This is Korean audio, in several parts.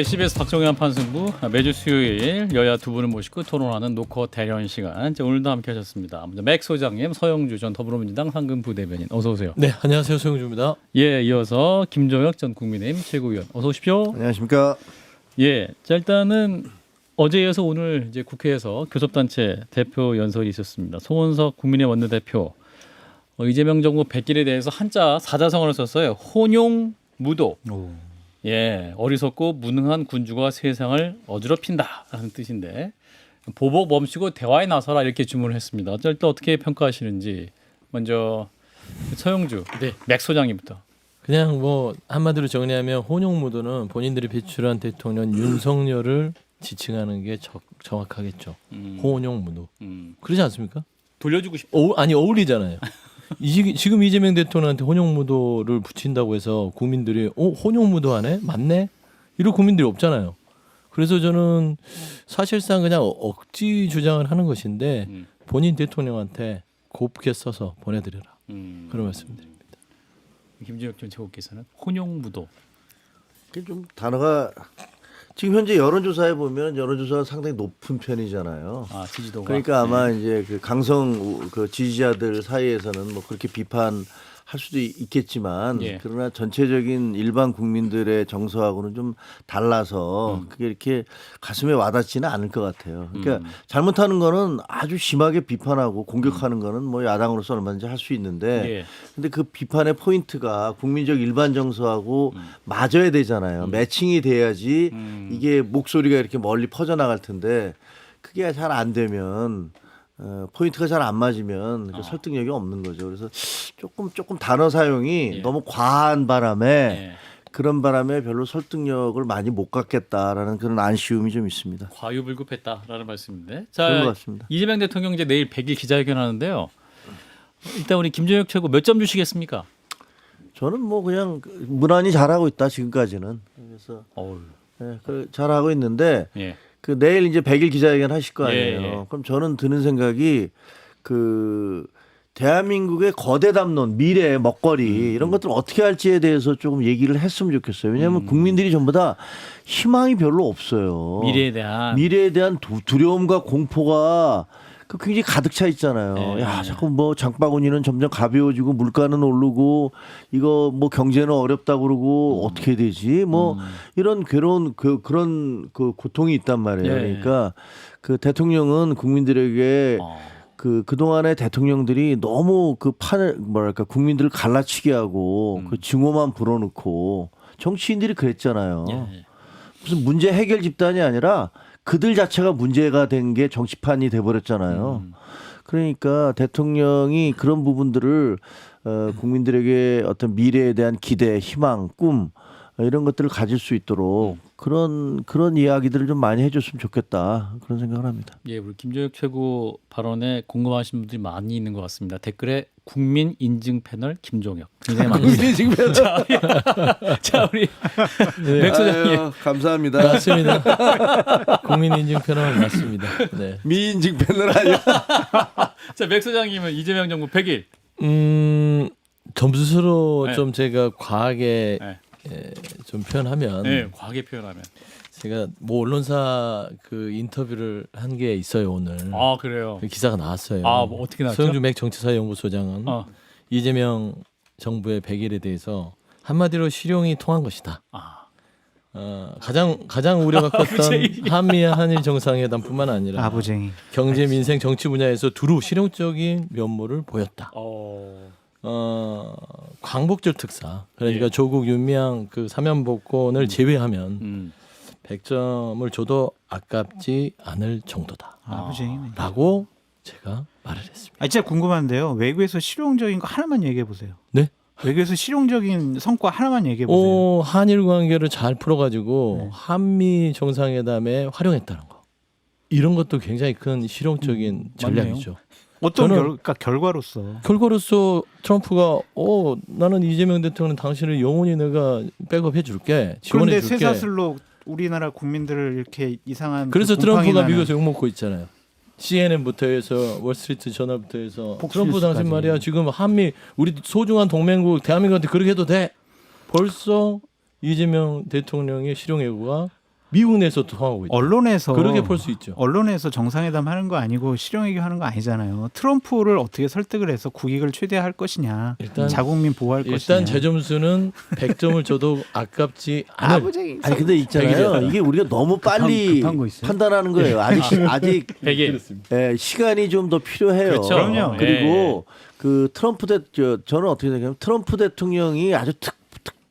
CBS 박정현 판승부 매주 수요일 여야 두 분을 모시고 토론하는 노컷 대련 시간. 오늘도 함께하셨습니다. 먼저 맥 소장님, 서영주 전 더불어민주당 상근부대변인 어서 오세요. 네, 안녕하세요, 서영주입니다. 예, 이어서 김종혁 전 국민의힘 최고위원 어서 오십시오. 안녕하십니까. 예, 자 일단은 어제 이어서 오늘 이제 국회에서 교섭단체 대표 연설이 있었습니다. 송원석 국민의힘 원내대표 이재명 정부 100일에 대해서 한자 사자성어를 썼어요. 혼용무도. 예, 어리석고 무능한 군주가 세상을 어지럽힌다라는 뜻인데 보복 멈추고 대화에 나서라 이렇게 주문을 했습니다. 어쩔 때 어떻게 평가하시는지 먼저 서영주, 맥 소장님부터. 그냥 뭐 한마디로 정리하면 혼용무도는 본인들이 배출한 대통령 윤석열을 지칭하는 게 정확하겠죠. 혼용무도. 그러지 않습니까? 돌려주고 싶. 아니 어울리잖아요. 지금 이재명 대통령한테 혼용무도를 붙인다고 해서 국민들이 혼용무도하네? 맞네? 이런 국민들이 없잖아요. 그래서 저는 사실상 그냥 억지 주장을 하는 것인데 본인 대통령한테 곱게 써서 보내드려라. 그런 말씀드립니다. 김준혁 전 최고께서는 혼용무도. 그게 좀 단어가 지금 현재 여론조사에 보면 여론조사가 상당히 높은 편이잖아요. 아, 지지도가. 그러니까 아마 이제 그 강성 그 지지자들 사이에서는 뭐 그렇게 비판할 수도 있겠지만 예. 그러나 전체적인 일반 국민들의 정서하고는 좀 달라서 그게 이렇게 가슴에 와닿지는 않을 것 같아요. 그러니까 잘못하는 거는 아주 심하게 비판하고 공격하는 거는 뭐 야당으로서 얼마든지 할 수 있는데 예. 근데 그 비판의 포인트가 국민적 일반 정서하고 맞아야 되잖아요. 매칭이 돼야지 이게 목소리가 이렇게 멀리 퍼져나갈 텐데 그게 잘 안 되면 포인트가 잘 안 맞으면 그 설득력이 없는 거죠. 그래서 조금 단어 사용이 예. 너무 과한 바람에 예. 그런 바람에 별로 설득력을 많이 못 갖겠다라는 그런 아쉬움이 좀 있습니다. 과유불급했다라는 말씀인데. 그런 것 자, 같습니다. 이재명 대통령 이제 내일 100일 기자회견하는데요. 일단 우리 김종혁 최고 몇 점 주시겠습니까? 저는 뭐 그냥 무난히 잘하고 있다 지금까지는. 그래서 어우. 잘하고 있는데 예. 그 내일 이제 100일 기자회견 하실 거 아니에요. 예. 그럼 저는 드는 생각이 그 대한민국의 거대 담론, 미래, 먹거리 이런 것들을 어떻게 할지에 대해서 조금 얘기를 했으면 좋겠어요. 왜냐하면 국민들이 전부 다 희망이 별로 없어요. 미래에 대한 두려움과 공포가 그 굉장히 가득 차 있잖아요. 네. 야, 자꾸 뭐 장바구니는 점점 가벼워지고 물가는 오르고 이거 뭐 경제는 어렵다 그러고 어떻게 해야 되지? 뭐 이런 괴로운 그런 고통이 있단 말이에요. 네. 그러니까 그 대통령은 국민들에게 그동안의 대통령들이 너무 그 판을 뭐랄까 국민들을 갈라치게 하고 그 증오만 불어넣고 정치인들이 그랬잖아요. 예. 무슨 문제 해결 집단이 아니라 그들 자체가 문제가 된 게 정치판이 돼버렸잖아요. 그러니까 대통령이 그런 부분들을 국민들에게 어떤 미래에 대한 기대, 희망, 꿈 이런 것들을 가질 수 있도록 그런 이야기들을 좀 많이 해줬으면 좋겠다 그런 생각을 합니다. 예, 우리 김종혁 최고 발언에 궁금하신 분들이 많이 있는 것 같습니다. 댓글에 국민 인증 패널 김종혁. 굉장히 많이 있어요. 자, 우리 맥 소장님. 감사합니다. 맞습니다. 국민인증 패널 맞습니다. 네. 미인증 패널 아니야? 자, 맥 소장님은 이재명 정부 100일. 점수로 네. 좀 제가 과하게 네. 좀 표현하면 네, 과하게 표현하면. 제가 뭐 언론사 그 인터뷰를 한 게 있어요 오늘. 아, 그래요. 그 기사가 나왔어요. 아, 뭐 어떻게 나왔죠? 서영주 맥 정치사연구소장은 이재명 정부의 100일에 대해서 한마디로 실용이 통한 것이다. 가장 우려가 컸던 한미 한일 정상회담뿐만 아니라 아부쟁이. 경제 민생 정치 분야에서 두루 실용적인 면모를 보였다. 광복절 특사 그러니까 예. 조국 윤미향 그 사면복권을 제외하면 100점을 줘도 아깝지 않을 정도다. 아부쟁이네. 라고 제가 말을 했습니다. 진짜 궁금한데요. 외국에서 실용적인 거 하나만 얘기해 보세요. 네? 외국에서 실용적인 성과 하나만 얘기해 보세요. 한일 관계를 잘 풀어가지고 한미 정상회담에 활용했다는 거. 이런 것도 굉장히 큰 실용적인 전략이죠. 어떤 결과로서 결과로서 트럼프가 나는 이재명 대통령 당신을 영원히 내가 백업해 줄게. 지원해 그런데 줄게. 쇠사슬로 우리나라 국민들을 이렇게 이상한 그래서 그 트럼프가 곰팡이 미국에서 욕먹고 있잖아요. CNN부터 해서 월스트리트 저널부터 해서 트럼프 폭스뉴스까지. 당신 말이야 지금 한미 우리 소중한 동맹국 대한민국한테 그렇게 해도 돼. 벌써 이재명 대통령의 실용예고가 미국 내에서 통하고 있죠. 언론에서 그렇게 볼 수 있죠. 언론에서 정상회담 하는 거 아니고 실용외교 하는 거 아니잖아요. 트럼프를 어떻게 설득을 해서 국익을 최대화할 것이냐, 일단 자국민 보호할 것이냐. 일단 제 점수는 100점을 줘도 아깝지 않은. 아니 근데 있잖아요. 이게 우리가 너무 빨리 급한 거 있어요? 판단하는 거예요. 아직 100일. 예, 시간이 좀 더 필요해요. 그렇죠. 그럼요. 그리고 그 저는 어떻게 생각하면 트럼프 대통령이 아주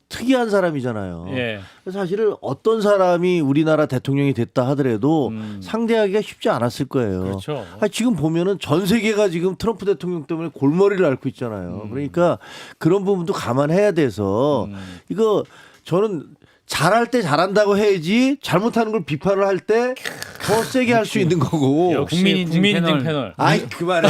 특이한 사람이잖아요. 예. 그래서 사실은 어떤 사람이 우리나라 대통령이 됐다 하더라도 음. 상대하기가 쉽지 않았을 거예요. 그렇죠. 지금 보면은 전 세계가 지금 트럼프 대통령 때문에 골머리를 앓고 있잖아요. 그러니까 그런 부분도 감안해야 돼서 이거 저는 잘할 때 잘한다고 해야지 잘못하는 걸 비판을 할 때 더 세게 할 수 있는 거고. 역시 국민인증 패널. 아이 그만해.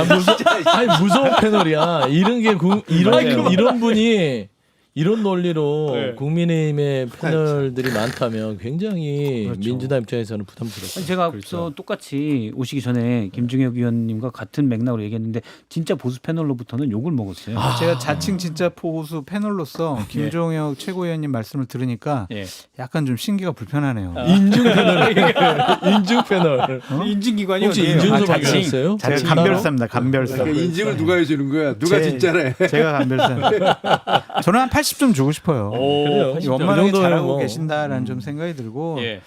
아니 무서운 패널이야. 이런 분이 이런 논리로 네. 국민의힘의 패널들이 많다면 굉장히 그렇죠. 민주당 입장에서는 부담스럽다. 아니, 제가 그렇죠. 앞서 똑같이 오시기 전에 김중혁 의원님과 같은 맥락으로 얘기했는데 진짜 보수 패널로부터는 욕을 먹었어요. 제가 자칭 진짜 보수 패널로서 김종혁 최고위원님 말씀을 들으니까 예. 약간 좀 신기가 불편하네요. 인중 패널. 인중 패널. 인증기관이 혹시 어디예요? 인증서 자칭. 발견했어요? 제가 자칭 감별사입니다. 감별사. 그러니까 인증을 누가 해주는 거야? 누가 제- 진짜래? 제가 감별사. 저는 한 80점 주고 싶어요. 그래요. 이 원만하게 그 정도면 잘하고 뭐. 계신다라는 좀 생각이 들고 예.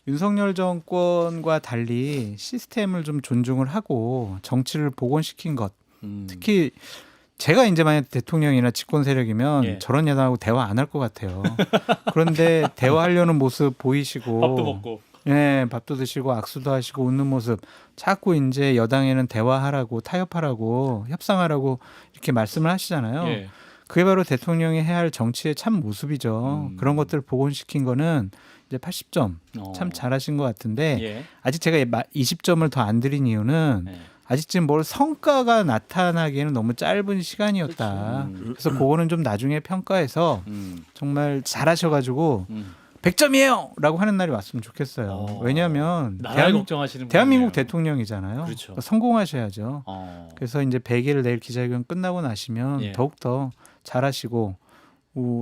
윤석열 정권과 달리 시스템을 좀 존중을 하고 정치를 복원시킨 것, 특히 제가 이제 만약 대통령이나 집권 세력이면 예. 저런 여당하고 대화 안 할 것 같아요. 그런데 대화하려는 모습 보이시고 밥도 먹고. 예, 밥도 드시고 악수도 하시고 웃는 모습 자꾸 이제 여당에는 대화하라고 타협하라고 협상하라고 이렇게 말씀을 하시잖아요. 예. 그게 바로 대통령이 해야 할 정치의 참 모습이죠. 그런 것들을 복원시킨 거는 이제 80점 참 잘하신 것 같은데 예. 아직 제가 20점을 더 안 드린 이유는 네. 아직 지금 뭘 성과가 나타나기에는 너무 짧은 시간이었다. 그래서 그거는 좀 나중에 평가해서 정말 잘하셔가지고 100점이에요! 라고 하는 날이 왔으면 좋겠어요. 왜냐하면 나라를 걱정하시는 대한민국 분이네요. 대통령이잖아요. 그렇죠. 그러니까 성공하셔야죠. 그래서 이제 100일 내일 기자회견 끝나고 나시면 예. 더욱더 잘하시고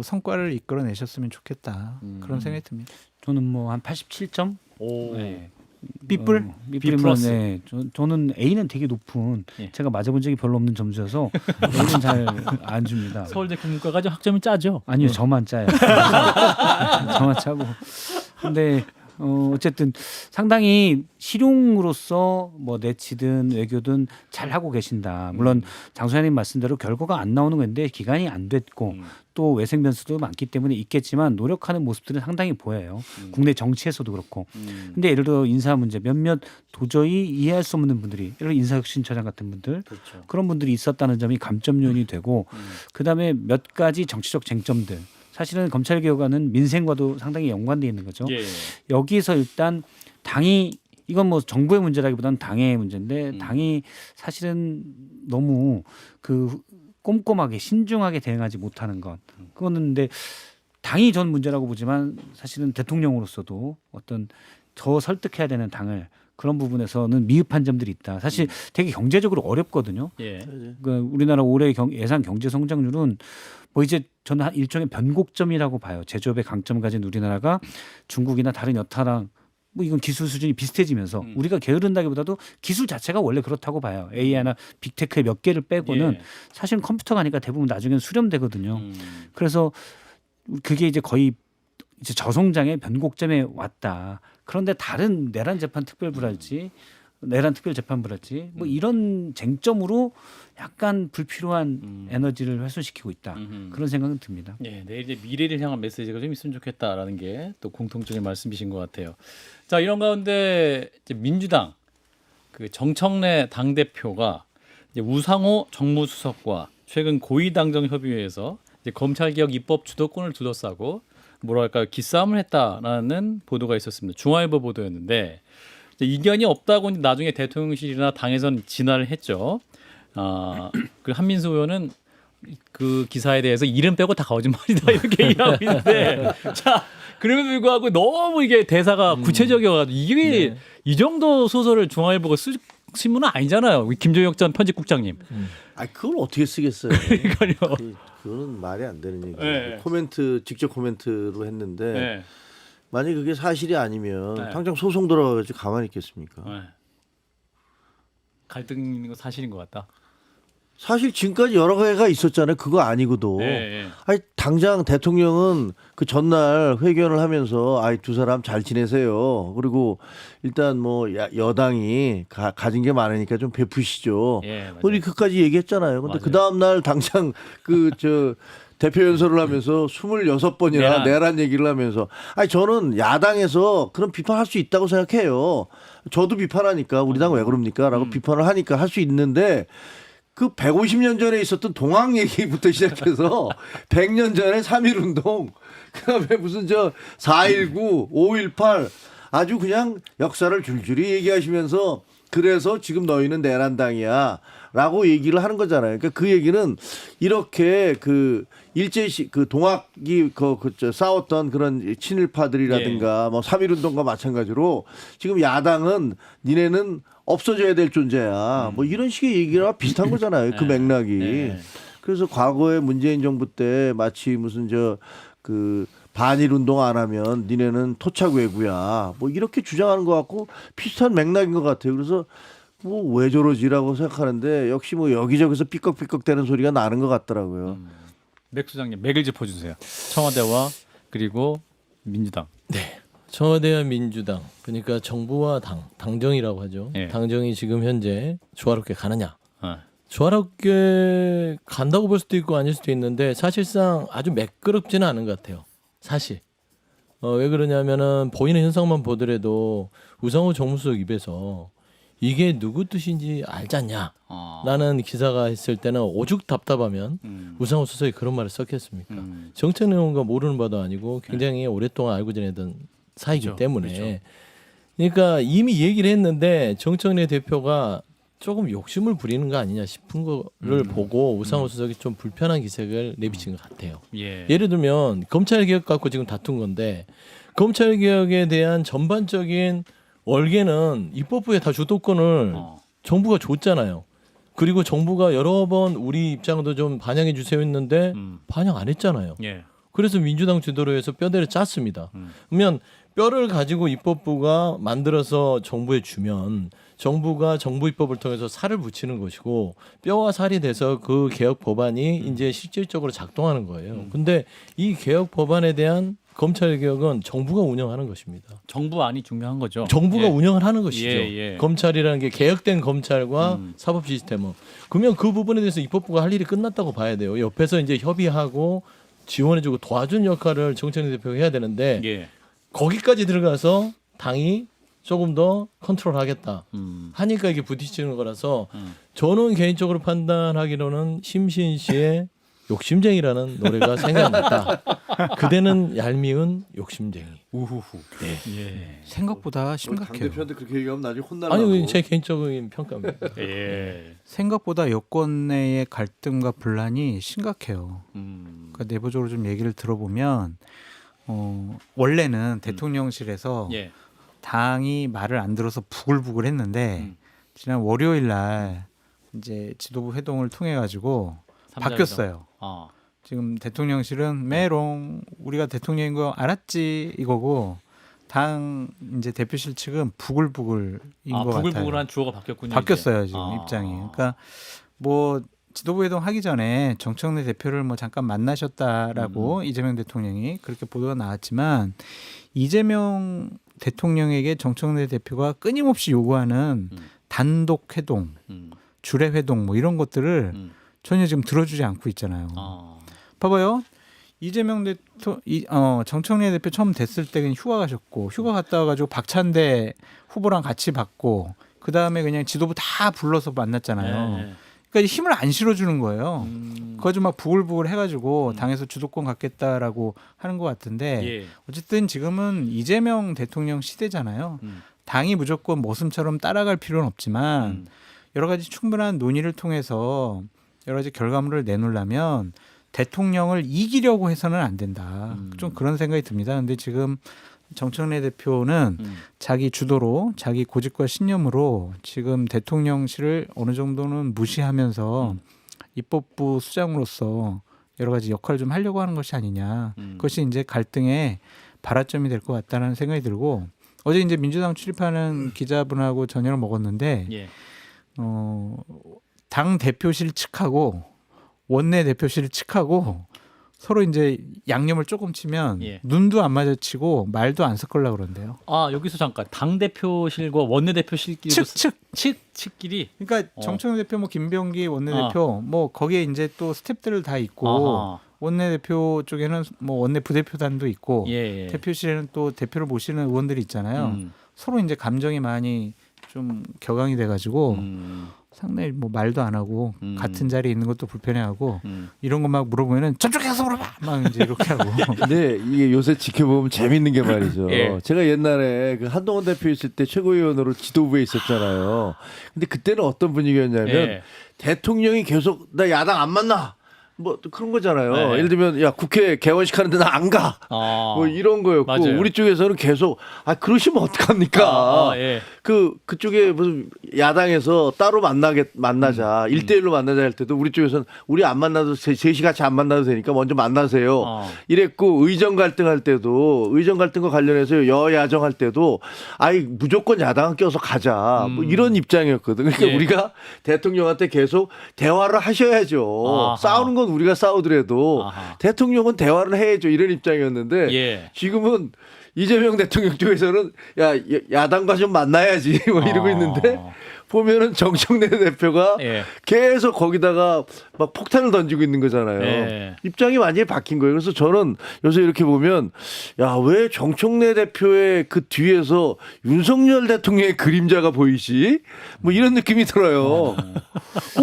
성과를 이끌어내셨으면 좋겠다. 그런 생각이 듭니다. 저는 뭐 한 87점? 오. 네. 삐뿔? B면 플러스. 네. 저는 A는 되게 높은 예. 제가 맞아본 적이 별로 없는 점수여서 A는 잘 안 줍니다. 서울대 국문과가 학점이 짜죠. 아니요, 저만 짜요. 저만 짜고. 근데 어쨌든 상당히 실용으로서 뭐 내치든 외교든 잘 하고 계신다. 물론 장 소장님 말씀대로 결과가 안 나오는 건데 기간이 안 됐고 또 외생 변수도 많기 때문에 있겠지만 노력하는 모습들은 상당히 보여요. 국내 정치에서도 그렇고. 근데 예를 들어 인사 문제 몇몇 도저히 이해할 수 없는 분들이 예를 들어 인사혁신처장 같은 분들 그렇죠. 그런 분들이 있었다는 점이 감점 요인이 되고 그다음에 몇 가지 정치적 쟁점들 사실은 검찰개혁안은 민생과도 상당히 연관되어 있는 거죠. 예. 여기서 일단 당이 이건 뭐 정부의 문제라기보다는 당의 문제인데 당이 사실은 너무 그 꼼꼼하게 신중하게 대응하지 못하는 것 그거는 근데 당이 전 문제라고 보지만 사실은 대통령으로서도 어떤 더 설득해야 되는 당을 그런 부분에서는 미흡한 점들이 있다. 사실 되게 경제적으로 어렵거든요. 예. 그 우리나라 올해 예상 경제 성장률은 뭐 이제 저는 한 일종의 변곡점이라고 봐요. 제조업의 강점 가진 우리나라가 중국이나 다른 여타랑 뭐 이건 기술 수준이 비슷해지면서 우리가 게으른다기보다도 기술 자체가 원래 그렇다고 봐요. AI나 빅테크의 몇 개를 빼고는 예. 사실은 컴퓨터가 아니까 대부분 나중에는 수렴되거든요. 그래서 그게 이제 거의 이제 저성장의 변곡점에 왔다. 그런데 다른 내란 재판 특별부랄지 내란 특별재판부랄지 뭐 이런 쟁점으로 약간 불필요한 에너지를 훼손시키고 있다. 그런 생각은 듭니다. 예, 내일 이제 미래를 향한 메시지가 좀 있으면 좋겠다라는 게 또 공통적인 말씀이신 것 같아요. 자, 이런 가운데 이제 민주당 그 정청래 당 대표가 이제 우상호 정무수석과 최근 고위당정 협의회에서 이제 검찰개혁 입법 주도권을 둘러싸고 뭐랄까 기싸움을 했다라는 보도가 있었습니다. 중앙일보 보도였는데 이제 이견이 없다고 나중에 대통령실이나 당에선 진화를 했죠. 그 한민수 의원은 그 기사에 대해서 이름 빼고 다 거짓말이다 이렇게 얘기하고 있는데 자 그럼에도 불구하고 너무 이게 대사가 구체적이어가지고 이게 이 정도 소설을 중앙일보가 쓸 신문은 아니잖아요. 김종혁 전 편집국장님. 그걸 어떻게 쓰겠어요? 그러니까요. 그거는 말이 안 되는 얘기예요. 네. 직접 코멘트로 했는데 네. 만약 그게 사실이 아니면 네. 당장 소송 들어가가지고 가만히 있겠습니까? 네. 갈등 있는 거 사실인 것 같다. 사실 지금까지 여러 개가 있었잖아요. 그거 아니고도. 네. 아니 당장 대통령은 그 전날 회견을 하면서 아이 두 사람 잘 지내세요. 그리고 일단 뭐 여당이 가진 게 많으니까 좀 베푸시죠. 예, 맞아요. 우리 그까지 얘기했잖아요. 근데 맞아요. 그 다음 날 당장 대표 연설을 하면서 26번이나 내란 얘기를 하면서 아니 저는 야당에서 그런 비판할 수 있다고 생각해요. 저도 비판하니까 우리 당 왜 그럽니까? 라고 비판을 하니까 할 수 있는데 그 150년 전에 있었던 동학 얘기부터 시작해서 100년 전에 3.1운동 그다음에 무슨 4.19, 5.18 아주 그냥 역사를 줄줄이 얘기하시면서 그래서 지금 너희는 내란당이야 라고 얘기를 하는 거잖아요. 그러니까 그 얘기는 이렇게 일제시 동학이 싸웠던 그런 친일파들이라든가 뭐 3.1운동과 마찬가지로 지금 야당은 니네는 없어져야 될 존재야. 뭐 이런 식의 얘기랑 비슷한 거잖아요. 그 맥락이. 그래서 과거에 문재인 정부 때 마치 무슨 반일 운동 안 하면 니네는 토착 외구야. 뭐 이렇게 주장하는 것 같고 비슷한 맥락인 것 같아요. 그래서 뭐 왜 저러지라고 생각하는데 역시 뭐 여기저기서 삐걱삐걱 대는 소리가 나는 것 같더라고요. 맥 수장님 맥을 짚어주세요. 청와대와 그리고 민주당. 네. 청와대와 민주당 그러니까 정부와 당정이라고 하죠. 예. 당정이 지금 현재 조화롭게 가느냐? 어. 조화롭게 간다고 볼 수도 있고 아닐 수도 있는데 사실상 아주 매끄럽지는 않은 것 같아요. 사실. 왜 그러냐면은 보이는 현상만 보더라도 우상호 정무수석 입에서 이게 누구 뜻인지 알잖냐? 라는 기사가 했을 때는 오죽 답답하면 우상호 수석이 그런 말을 썼겠습니까? 정책 내용과 모르는 바도 아니고 굉장히 오랫동안 알고 지내던 사이기 때문에 그러니까 이미 얘기를 했는데 정청래 대표가 조금 욕심을 부리는 거 아니냐 싶은 거를 보고 우상호 수석이 좀 불편한 기색을 내비친 것 같아요. 예를 들면 검찰개혁 갖고 지금 다툰 건데 검찰개혁에 대한 전반적인 월계는 입법부에 다 주도권을 정부가 줬잖아요. 그리고 정부가 여러 번 우리 입장도 좀 반영해 주세요 했는데 반영 안 했잖아요. 예. 그래서 민주당 주도로 해서 뼈대를 짰습니다. 그러면 뼈를 가지고 입법부가 만들어서 정부에 주면 정부가 정부 입법을 통해서 살을 붙이는 것이고 뼈와 살이 돼서 그 개혁 법안이 이제 실질적으로 작동하는 거예요. 근데 이 개혁 법안에 대한 검찰 개혁은 정부가 운영하는 것입니다. 정부안이 중요한 거죠. 정부가 예. 운영을 하는 것이죠. 예. 검찰이라는 게 개혁된 검찰과 사법 시스템은 그러면 그 부분에 대해서 입법부가 할 일이 끝났다고 봐야 돼요. 옆에서 이제 협의하고 지원해주고 도와준 역할을 정청래 대표가 해야 되는데 예. 거기까지 들어가서 당이 조금 더 컨트롤하겠다 하니까 이게 부딪히는 거라서 저는 개인적으로 판단하기로는 심신 씨의 욕심쟁이라는 노래가 생각났다. 그대는 얄미운 욕심쟁이. 우후후. 네. 예. 생각보다 당 심각해요. 대표한테 그렇게 얘기하면 나중에 혼나고. 아니 제 개인적인 평가입니다. 예. 생각보다 여권 내의 갈등과 분란이 심각해요. 그러니까 내부적으로 좀 얘기를 들어보면 원래는 대통령실에서 예. 당이 말을 안 들어서 부글부글했는데 지난 월요일 날 이제 지도부 회동을 통해 가지고 바뀌었어요. 지금 대통령실은 메롱 우리가 대통령인 거 알았지 이거고 당 이제 대표실 측은 부글부글인 것 같아요. 부글부글한 주어가 바뀌었군요. 바뀌었어요 이제. 지금 입장이. 그러니까 뭐 지도부 회동 하기 전에 정청래 대표를 뭐 잠깐 만나셨다라고 이재명 대통령이 그렇게 보도가 나왔지만 이재명 대통령에게 정청래 대표가 끊임없이 요구하는 단독 회동, 주례 회동 뭐 이런 것들을 전혀 지금 들어주지 않고 있잖아요. 봐봐요. 이재명 정청래 대표 처음 됐을 때 그냥 휴가 가셨고 휴가 갔다 와가지고 박찬대 후보랑 같이 받고 그 다음에 그냥 지도부 다 불러서 만났잖아요. 네. 그러니까 힘을 안 실어주는 거예요. 그거 좀 막 부글부글 해가지고 당에서 주도권 갖겠다라고 하는 것 같은데 예. 어쨌든 지금은 이재명 대통령 시대잖아요. 당이 무조건 모습처럼 따라갈 필요는 없지만 여러 가지 충분한 논의를 통해서 여러 가지 결과물을 내놓으려면 대통령을 이기려고 해서는 안 된다. 좀 그런 생각이 듭니다. 근데 지금 정청래 대표는 자기 주도로 자기 고집과 신념으로 지금 대통령실을 어느 정도는 무시하면서 입법부 수장으로서 여러 가지 역할을 좀 하려고 하는 것이 아니냐. 그것이 이제 갈등의 발화점이 될 것 같다는 생각이 들고 어제 이제 민주당 출입하는 기자분하고 저녁을 먹었는데 예. 당 대표실 측하고 원내 대표실 측하고 서로 이제 양념을 조금 치면 예. 눈도 안 마주치고 말도 안 섞으려고 그런대요. 아 여기서 잠깐 당 대표실과 원내 대표실끼리 측끼리. 그러니까 정청래 대표, 뭐 김병기 원내대표, 뭐 거기에 이제 또 스탭들 다 있고 아하. 원내대표 쪽에는 뭐 원내 부대표단도 있고 예. 대표실에는 또 대표를 모시는 의원들이 있잖아요. 서로 이제 감정이 많이 좀 격앙이 돼가지고 상당히 뭐 말도 안 하고 같은 자리에 있는 것도 불편해하고 이런 거 막 물어보면은 저쪽에서 물어봐 막 이제 이렇게 하고. 근데 이게 요새 지켜보면 재밌는 게 말이죠. 예. 제가 옛날에 그 한동훈 대표 있을 때 최고위원으로 지도부에 있었잖아요. 근데 그때는 어떤 분위기였냐면 예. 대통령이 계속 나 야당 안 만나. 뭐 또 그런 거잖아요. 네. 예를 들면 야 국회 개원식 하는데 나 안 가. 아. 뭐 이런 거였고 맞아요. 우리 쪽에서는 계속 그러시면 어떡합니까? 예. 그쪽에 무슨 야당에서 따로 만나자 1대1로 만나자 할 때도 우리 쪽에서는 우리 안 만나도 셋이 같이 안 만나도 되니까 먼저 만나세요. 이랬고 의정 갈등할 때도 의정 갈등과 관련해서 여야정 할 때도 무조건 야당 껴서 가자 뭐 이런 입장이었거든. 그러니까 예. 우리가 대통령한테 계속 대화를 하셔야죠. 아하. 싸우는 건 우리가 싸우더라도 아하. 대통령은 대화를 해야죠. 이런 입장이었는데 예. 지금은 이재명 대통령 쪽에서는 야당과 좀 만나야지 뭐 이러고 있는데 보면은 정청래 대표가 예. 계속 거기다가 막 폭탄을 던지고 있는 거잖아요. 예. 입장이 완전히 바뀐 거예요. 그래서 저는 요새 이렇게 보면 왜 정청래 대표의 그 뒤에서 윤석열 대통령의 그림자가 보이지? 뭐 이런 느낌이 들어요.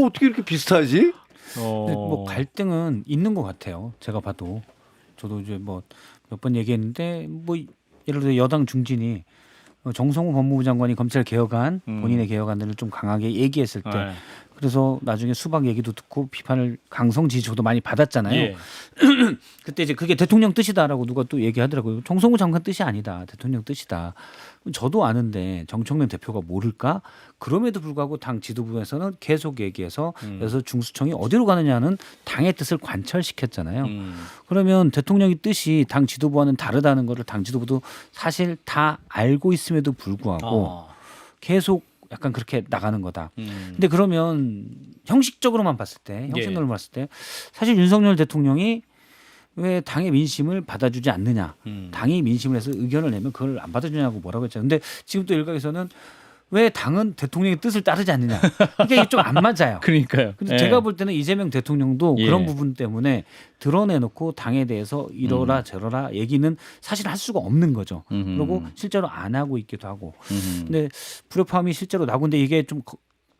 어떻게 이렇게 비슷하지? 근데 뭐 갈등은 있는 것 같아요. 제가 봐도 저도 이제 뭐 몇 번 얘기했는데 뭐 예를 들어 여당 중진이 정성호 법무부 장관이 검찰 개혁안 본인의 개혁안들을 좀 강하게 얘기했을 때 네. 그래서 나중에 수박 얘기도 듣고 비판을 강성 지지조도 많이 받았잖아요. 예. 그때 이제 그게 대통령 뜻이다라고 누가 또 얘기하더라고요. 정성호 장관 뜻이 아니다. 대통령 뜻이다. 저도 아는데 정청래 대표가 모를까? 그럼에도 불구하고 당 지도부에서는 계속 얘기해서 그래서 중수청이 어디로 가느냐는 당의 뜻을 관철시켰잖아요. 그러면 대통령의 뜻이 당 지도부와는 다르다는 거를 당 지도부도 사실 다 알고 있음에도 불구하고 계속 약간 그렇게 나가는 거다. 근데 그러면 형식적으로만 봤을 때, 형식론을 봤을 때 사실 윤석열 대통령이 왜 당의 민심을 받아주지 않느냐. 당이 민심을 해서 의견을 내면 그걸 안 받아주냐고 뭐라고 했잖아요. 근데 지금 또 일각에서는 왜 당은 대통령의 뜻을 따르지 않느냐. 그러니까 이게 좀 안 맞아요. 그러니까요. 근데 예. 제가 볼 때는 이재명 대통령도 예. 그런 부분 때문에 드러내놓고 당에 대해서 이러라 저러라 얘기는 사실 할 수가 없는 거죠. 그리고 실제로 안 하고 있기도 하고. 근데 불협화음이 실제로 나고 근데 이게 좀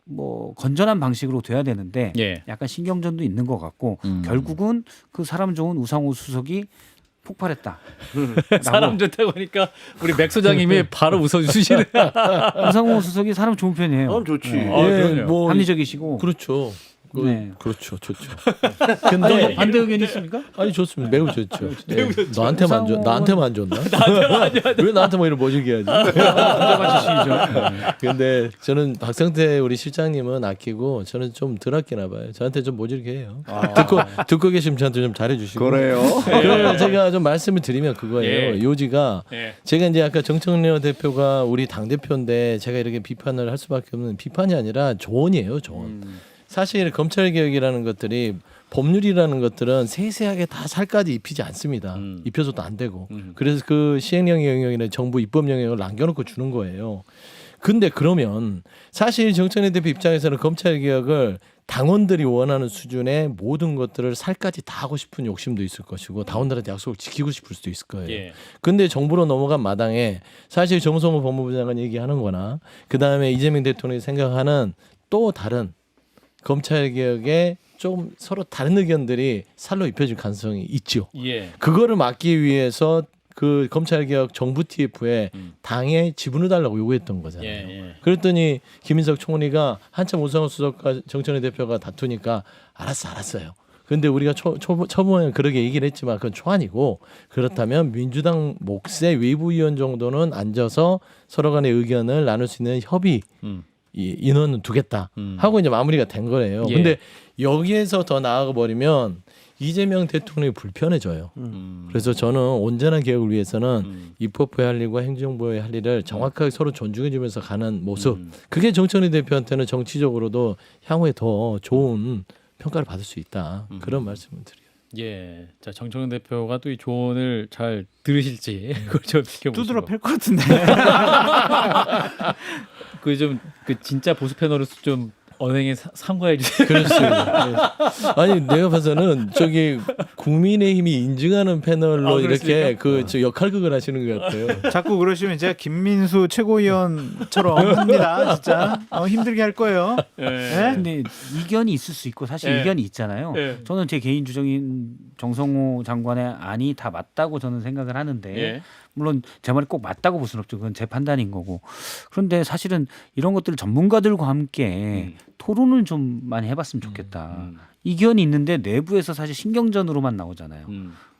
뭐 건전한 방식으로 돼야 되는데 예. 약간 신경전도 있는 것 같고 결국은 그 사람 좋은 우상호 수석이 폭발했다. 사람 좋다고 하니까 우리 맥 소장님이 바로 웃어주시네. 우상호 수석이 사람 좋은 편이에요. 그럼 좋지. 그럼요. 뭐 합리적이시고. 그렇죠. 네. 그렇죠, 좋죠. 근데 반대 의견 있습니까? 아니 좋습니다. 매우 좋죠. 나한테만 나한테만 줬나? 왜 나한테만 이런 모질게 하지? 근데 저는 박성태 우리 실장님은 아끼고 저는 좀 덜 아끼나 봐요. 저한테 좀 모질게 해요. 듣고 계시면 저한테 좀 잘해주시고. 그래요. 그러면 제가 좀 말씀을 드리면 그거예요. 예. 요지가 예. 제가 이제 아까 정청래 대표가 우리 당 대표인데 제가 이렇게 비판을 할 수밖에 없는 비판이 아니라 조언이에요, 조언. 사실 검찰 개혁이라는 것들이 법률이라는 것들은 세세하게 다 살까지 입히지 않습니다. 입혀서도 안 되고. 그래서 그 시행령 영역이나 정부 입법 영역을 남겨놓고 주는 거예요. 근데 그러면 사실 정청래 대표 입장에서는 검찰 개혁을 당원들이 원하는 수준의 모든 것들을 살까지 다 하고 싶은 욕심도 있을 것이고 당원들한테 약속을 지키고 싶을 수도 있을 거예요. 예. 근데 정부로 넘어간 마당에 사실 정성호 법무부 장관 얘기하는 거나 그다음에 이재명 대통령이 생각하는 또 다른 검찰 개혁에 좀 서로 다른 의견들이 살로 입혀질 가능성이 있죠. 예. 그거를 막기 위해서 그 검찰 개혁 정부 TF에 당에 지분을 달라고 요구했던 거잖아요. 예. 그랬더니 김인석 총리가 한참 우상호 수석과 정청래 대표가 다투니까 알았어요. 그런데 우리가 초반에 그렇게 얘기를 했지만 그건 초안이고 그렇다면 민주당 몫의 외부위원 정도는 앉아서 서로 간의 의견을 나눌 수 있는 협의 이 인원은 두겠다 하고 이제 마무리가 된 거예요. 예. 근데 여기에서 더 나아가 버리면 이재명 대통령이 불편해져요. 그래서 저는 온전한 개혁을 위해서는 입법부의 할 일과 행정부의 할 일을 정확하게 서로 존중해주면서 가는 모습. 그게 정청래 대표한테는 정치적으로도 향후에 더 좋은 평가를 받을 수 있다. 그런 말씀을 드려요. 예, 자 정청래 대표가 또 이 조언을 잘 들으실지 그걸 좀 지켜보시고. 두드러 팰 것 같은데. 그 진짜 보수 패널로서 좀 언행에 삼가해 주세요. 그렇습니다. 아니 내가 봐서는 저기 국민의힘이 인증하는 패널로 아, 이렇게 그렇습니까? 저 역할극을 하시는 것 같아요. 자꾸 그러시면 제가 김민수 최고위원처럼 합니다. 진짜 힘들게 할 거예요. 네? 근데 이견이 있을 수 있고 사실 예. 이견이 있잖아요. 예. 저는 제 개인 주장인 정성호 장관의 안이 다 맞다고 저는 생각을 하는데 예. 물론 제 말이 꼭 맞다고 볼 수는 없죠. 그건 제 판단인 거고. 그런데 사실은 이런 것들을 전문가들과 함께 토론을 좀 많이 해봤으면 좋겠다. 이견이 있는데 내부에서 사실 신경전으로만 나오잖아요.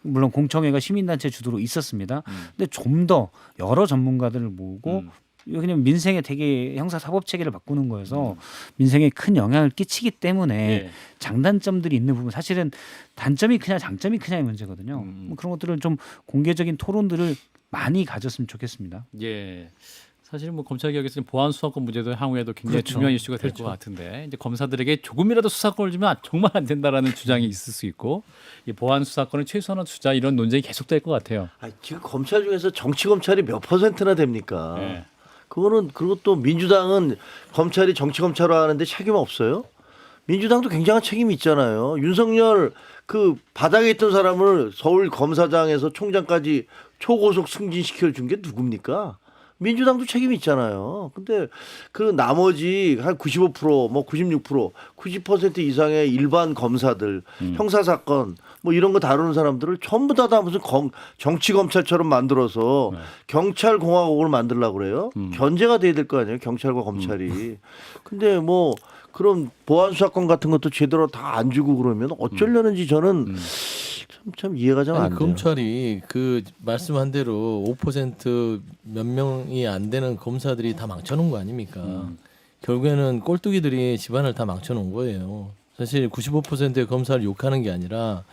물론 공청회가 시민단체 주도로 있었습니다. 근데 좀 더 여러 전문가들을 모으고 이거 그냥 민생에 되게 형사 사법 체계를 바꾸는 거여서 민생에 큰 영향을 끼치기 때문에 예. 장단점들이 있는 부분 사실은 단점이 크냐 장점이 크냐의 문제거든요. 뭐 그런 것들을 좀 공개적인 토론들을 많이 가졌으면 좋겠습니다. 예. 사실 뭐 검찰 개혁에서 보안 수사권 문제도 향후에도 굉장히 그렇죠. 중요한 이슈가 될 것 같은데 이제 검사들에게 조금이라도 수사권을 주면 정말 안 된다라는 주장이 있을 수 있고 이 보안 수사권을 최소한으로 주자 이런 논쟁이 계속될 것 같아요. 지금 검찰 중에서 정치 검찰이 몇 %나 됩니까? 예. 그거는 그것도 민주당은 검찰이 정치 검찰화 하는데 책임 없어요? 민주당도 굉장한 책임이 있잖아요. 윤석열 그 바닥에 있던 사람을 서울 검사장에서 총장까지 초고속 승진시켜 준 게 누굽니까? 민주당도 책임이 있잖아요. 근데 그 나머지 한 95%, 뭐 96%, 90% 이상의 일반 검사들, 형사 사건 뭐 이런 거 다루는 사람들을 전부 다 무슨 정치 검찰처럼 만들어서 경찰 공화국을 만들려고 그래요. 견제가 돼야 될 거 아니에요. 경찰과 검찰이. 근데 뭐 그런 보안 수사권 같은 것도 제대로 다 안 주고 그러면 어쩌려는지 저는 참 이해가 좀 안 아니, 돼요. 검찰이 그 말씀한 대로 5%몇 명이 안 되는 검사들이 다 망쳐놓은 거 아닙니까? 결국에는 꼴뚜기들이 집안을 다 망쳐놓은 거예요. 사실 95%의 검사를 욕하는 게 아니라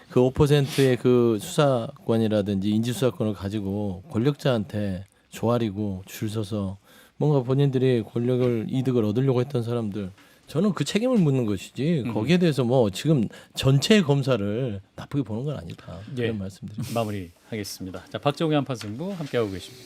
그 5%의 그 수사권이라든지 인지수사권을 가지고 권력자한테 조아리고 줄 서서 뭔가 본인들이 권력을 이득을 얻으려고 했던 사람들 저는 그 책임을 묻는 것이지 거기에 대해서 뭐 지금 전체 검사를 나쁘게 보는 건 아니다. 예. 그런 말씀드립니다. 마무리하겠습니다. 자 박정희 한판 승부 함께하고 계십니다.